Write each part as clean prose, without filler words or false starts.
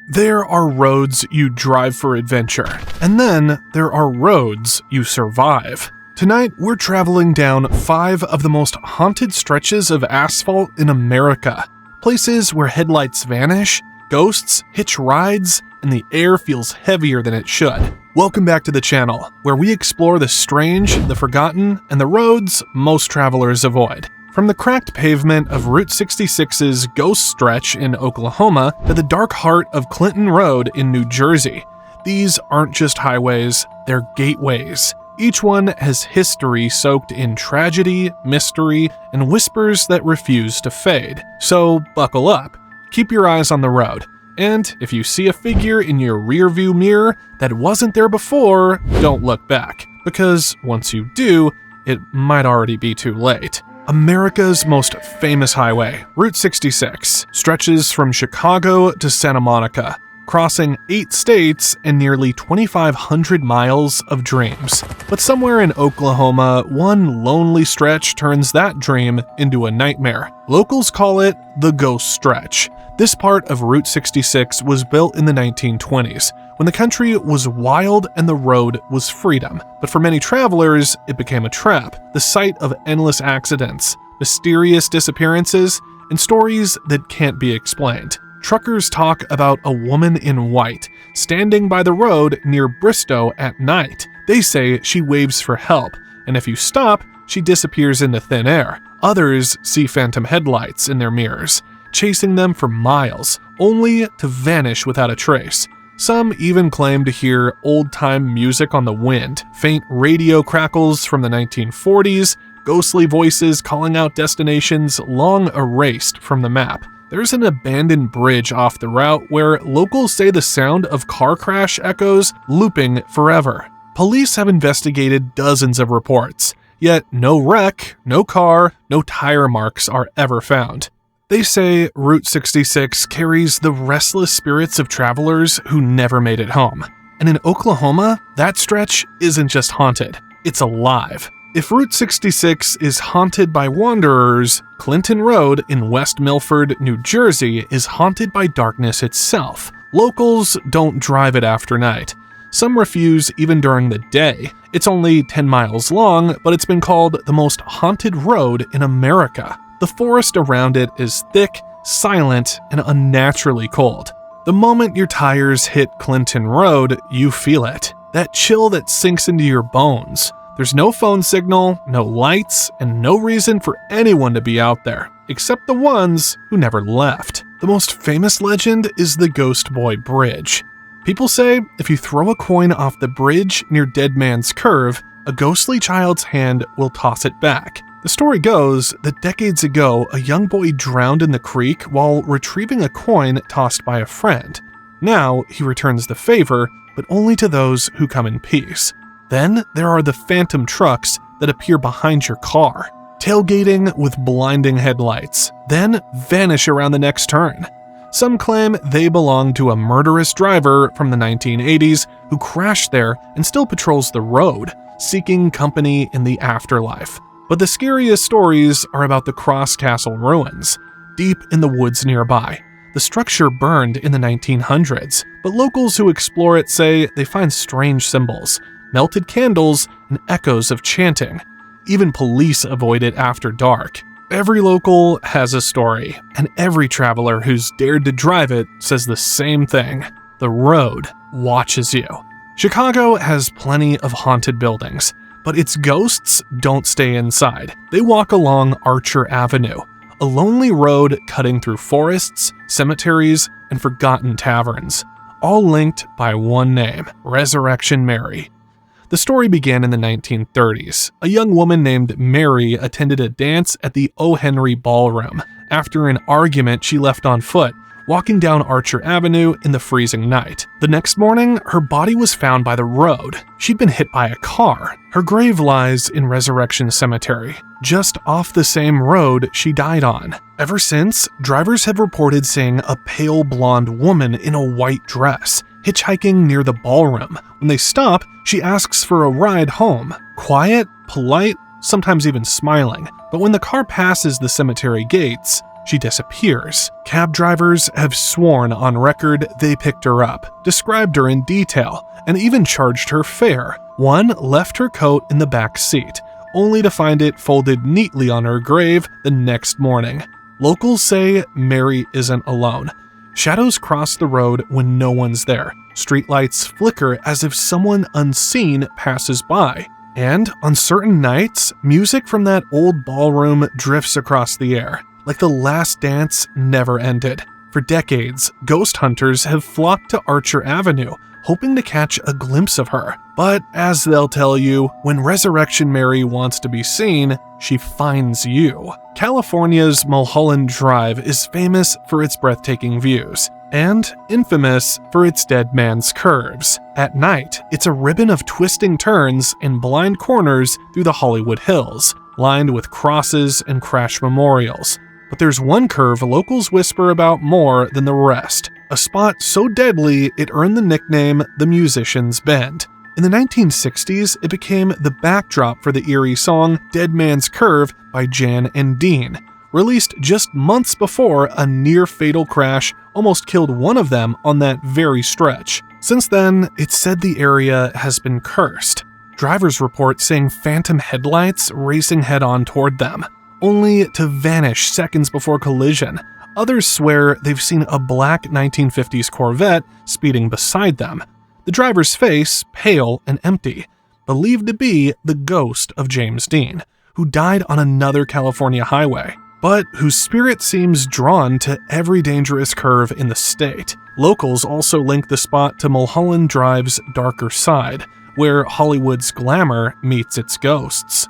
There are roads you drive for adventure, and then there are roads you survive. Tonight, we're traveling down 5 of the most haunted stretches of asphalt in America. Places where headlights vanish, ghosts hitch rides, and the air feels heavier than it should. Welcome back to the channel, where we explore the strange, the forgotten, and the roads most travelers avoid. From the cracked pavement of Route 66's Ghost Stretch in Oklahoma to the dark heart of Clinton Road in New Jersey, these aren't just highways, they're gateways. Each one has history soaked in tragedy, mystery, and whispers that refuse to fade. So buckle up, keep your eyes on the road, and if you see a figure in your rearview mirror that wasn't there before, don't look back, because once you do, it might already be too late. America's most famous highway, Route 66, stretches from Chicago to Santa Monica, crossing 8 states and nearly 2,500 miles of dreams. But somewhere in Oklahoma, one lonely stretch turns that dream into a nightmare. Locals call it the Ghost Stretch. This part of Route 66 was built in the 1920s, when the country was wild and the road was freedom. But for many travelers, it became a trap, the site of endless accidents, mysterious disappearances, and stories that can't be explained. Truckers talk about a woman in white standing by the road near Bristow at night. They say she waves for help, and if you stop, she disappears into thin air. Others see phantom headlights in their mirrors, chasing them for miles, only to vanish without a trace. Some even claim to hear old-time music on the wind, faint radio crackles from the 1940s, ghostly voices calling out destinations long erased from the map. There's an abandoned bridge off the route where locals say the sound of car crash echoes looping forever. Police have investigated dozens of reports, yet no wreck, no car, no tire marks are ever found. They say Route 66 carries the restless spirits of travelers who never made it home. And in Oklahoma, that stretch isn't just haunted, it's alive. If Route 66 is haunted by wanderers, Clinton Road in West Milford, New Jersey is haunted by darkness itself. Locals don't drive it after night. Some refuse even during the day. It's only 10 miles long, but it's been called the most haunted road in America. The forest around it is thick, silent, and unnaturally cold. The moment your tires hit Clinton Road, you feel it. That chill that sinks into your bones. There's no phone signal, no lights, and no reason for anyone to be out there, except the ones who never left. The most famous legend is the Ghost Boy Bridge. People say if you throw a coin off the bridge near Dead Man's Curve, a ghostly child's hand will toss it back. The story goes that decades ago, a young boy drowned in the creek while retrieving a coin tossed by a friend. Now, he returns the favor, but only to those who come in peace. Then, there are the phantom trucks that appear behind your car, tailgating with blinding headlights, then vanish around the next turn. Some claim they belong to a murderous driver from the 1980s who crashed there and still patrols the road, seeking company in the afterlife. But the scariest stories are about the Cross Castle ruins, deep in the woods nearby. The structure burned in the 1900s, but locals who explore it say they find strange symbols, melted candles, and echoes of chanting. Even police avoid it after dark. Every local has a story, and every traveler who's dared to drive it says the same thing. The road watches you. Chicago has plenty of haunted buildings, but its ghosts don't stay inside. They walk along Archer Avenue, a lonely road cutting through forests, cemeteries, and forgotten taverns, all linked by one name, Resurrection Mary. The story began in the 1930s. A young woman named Mary attended a dance at the O. Henry Ballroom. After an argument, she left on foot, walking down Archer Avenue in the freezing night. The next morning, her body was found by the road. She'd been hit by a car. Her grave lies in Resurrection Cemetery, just off the same road she died on. Ever since, drivers have reported seeing a pale blonde woman in a white dress, hitchhiking near the ballroom. When they stop, she asks for a ride home. Quiet, polite, sometimes even smiling. But when the car passes the cemetery gates, she disappears. Cab drivers have sworn on record they picked her up, described her in detail, and even charged her fare. One left her coat in the back seat, only to find it folded neatly on her grave the next morning. Locals say Mary isn't alone. Shadows cross the road when no one's there. Streetlights flicker as if someone unseen passes by. And on certain nights, music from that old ballroom drifts across the air, like the last dance never ended. For decades, ghost hunters have flocked to Archer Avenue, hoping to catch a glimpse of her. But as they'll tell you, when Resurrection Mary wants to be seen, she finds you. California's Mulholland Drive is famous for its breathtaking views, and infamous for its dead man's curves. At night, it's a ribbon of twisting turns and blind corners through the Hollywood Hills, lined with crosses and crash memorials. But there's one curve locals whisper about more than the rest, a spot so deadly it earned the nickname the Musician's Bend. In the 1960s, it became the backdrop for the eerie song Dead Man's Curve by Jan and Dean, released just months before a near-fatal crash almost killed one of them on that very stretch. Since then, it's said the area has been cursed. Drivers report seeing phantom headlights racing head-on toward them, only to vanish seconds before collision. Others swear they've seen a black 1950s Corvette speeding beside them. The driver's face, pale and empty, believed to be the ghost of James Dean, who died on another California highway, but whose spirit seems drawn to every dangerous curve in the state. Locals also link the spot to Mulholland Drive's darker side, where Hollywood's glamour meets its ghosts.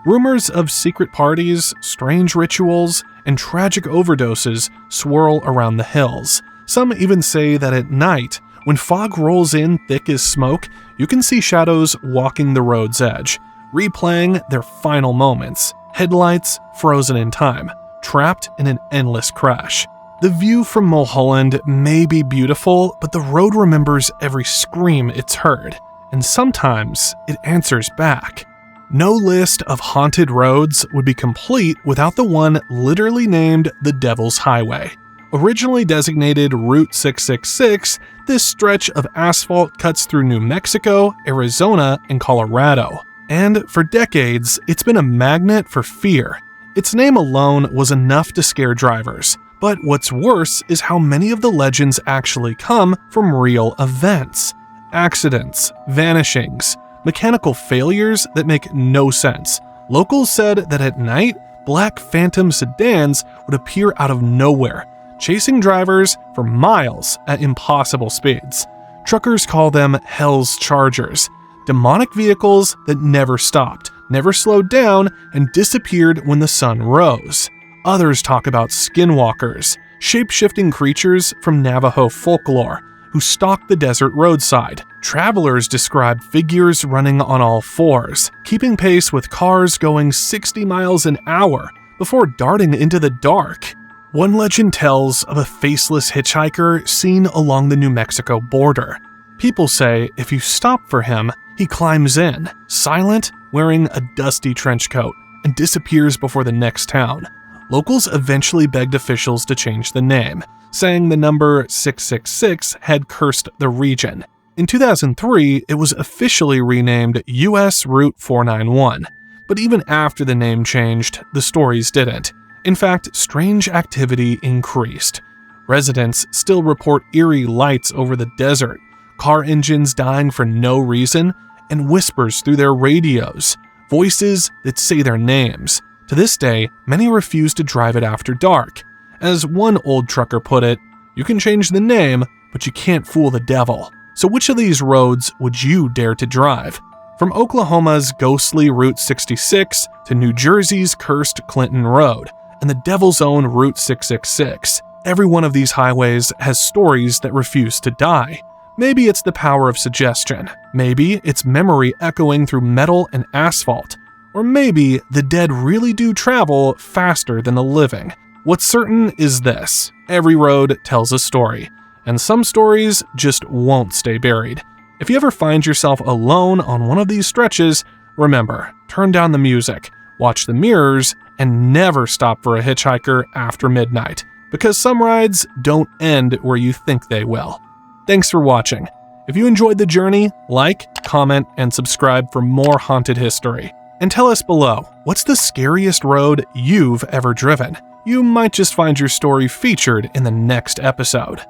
Rumors of secret parties, strange rituals, and tragic overdoses swirl around the hills. Some even say that at night, when fog rolls in thick as smoke, you can see shadows walking the road's edge, replaying their final moments, headlights frozen in time, trapped in an endless crash. The view from Mulholland may be beautiful, but the road remembers every scream it's heard, and sometimes it answers back. No list of haunted roads would be complete without the one literally named the Devil's Highway. Originally designated Route 666, this stretch of asphalt cuts through New Mexico, Arizona, and Colorado. And for decades, it's been a magnet for fear. Its name alone was enough to scare drivers. But what's worse is how many of the legends actually come from real events. Accidents, vanishings, mechanical failures that make no sense. Locals said that at night, black phantom sedans would appear out of nowhere, chasing drivers for miles at impossible speeds. Truckers call them Hell's Chargers, demonic vehicles that never stopped, never slowed down, and disappeared when the sun rose. Others talk about skinwalkers, shape-shifting creatures from Navajo folklore, who stalk the desert roadside. Travelers describe figures running on all fours, keeping pace with cars going 60 miles an hour before darting into the dark. One legend tells of a faceless hitchhiker seen along the New Mexico border. People say if you stop for him, he climbs in, silent, wearing a dusty trench coat, and disappears before the next town. Locals eventually begged officials to change the name, saying the number 666 had cursed the region. In 2003, it was officially renamed US Route 491, but even after the name changed, the stories didn't. In fact, strange activity increased. Residents still report eerie lights over the desert, car engines dying for no reason, and whispers through their radios, voices that say their names. To this day, many refuse to drive it after dark. As one old trucker put it, you can change the name, but you can't fool the devil. So which of these roads would you dare to drive? From Oklahoma's ghostly Route 66 to New Jersey's cursed Clinton Road, and the devil's own Route 666. Every one of these highways has stories that refuse to die. Maybe it's the power of suggestion. Maybe it's memory echoing through metal and asphalt. Or maybe the dead really do travel faster than the living. What's certain is this: every road tells a story, and some stories just won't stay buried. If you ever find yourself alone on one of these stretches, remember, turn down the music, watch the mirrors, and never stop for a hitchhiker after midnight, because some rides don't end where you think they will. Thanks for watching. If you enjoyed the journey, like, comment, and subscribe for more haunted history. And tell us below, what's the scariest road you've ever driven? You might just find your story featured in the next episode.